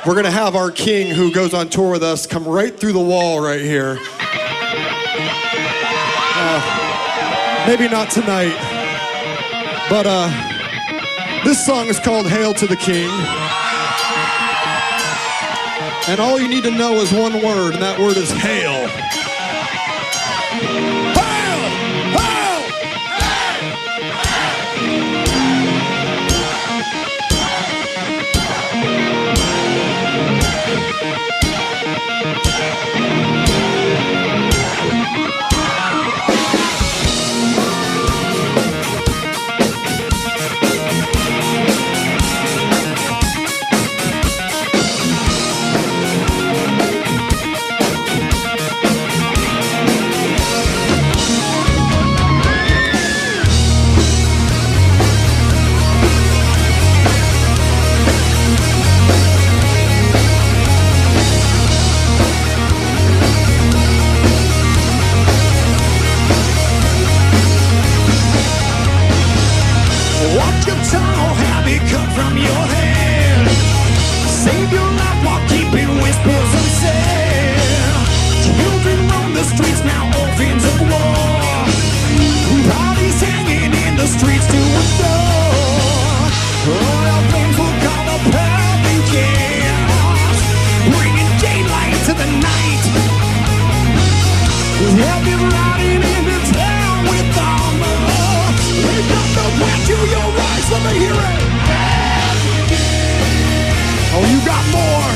We're gonna have our king who goes on tour with us come right through the wall right here. Maybe not tonight, but this song is called Hail to the King. And all you need to know is one word, and that word is hail. Oh, you got more.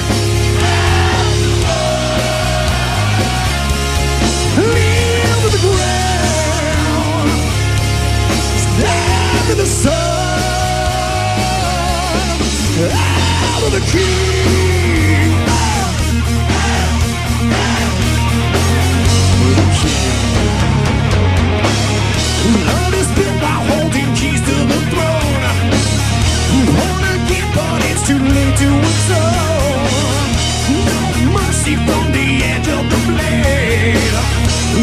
Kneel to the ground. Stand to the sun. Out of the king. Love is built by holding keys to the throne. Born again, but it's too late to atone. No mercy from the edge of the blade.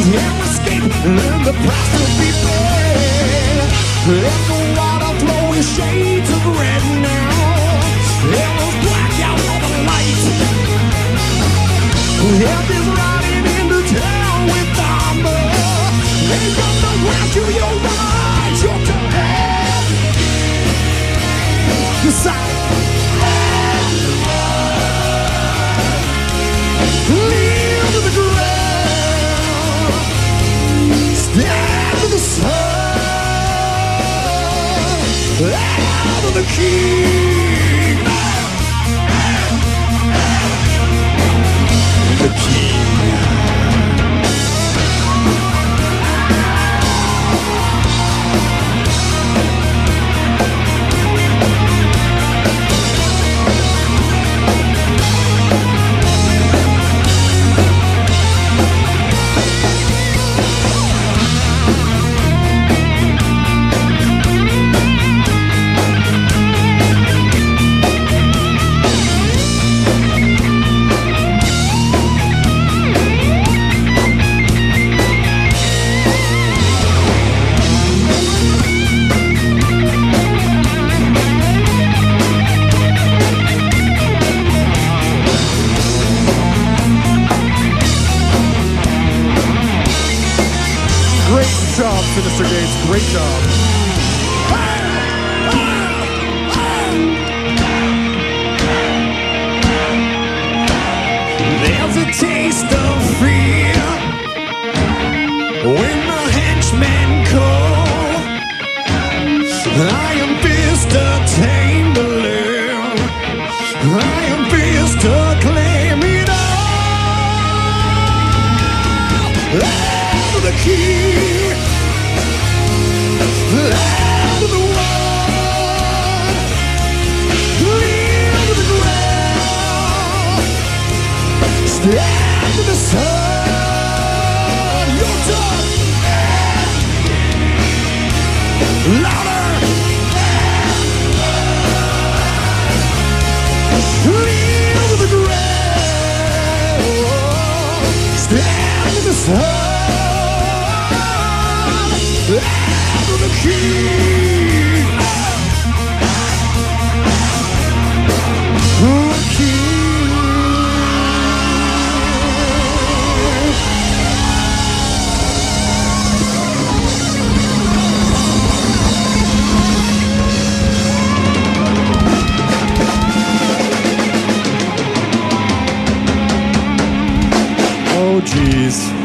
Never escape, learn the price to be paid. Let the water flow in shades of red now. Let those black out all the light. Death is riding into town with armor. They got the ground to your right, your turn. The side. Kneel to the ground. Stand to the sun. Out of the king. The king. Great job, Sinister Gates. Great job. There's a taste of fear when the henchmen call. I am fierce to tame the lamb. I am fierce to claim it all. Out of the key. Out of the world, kneel to the ground, stand to the sun. Your turn, louder. Kneel to the ground, stand to the sun. Out of the king, the king. Jeez.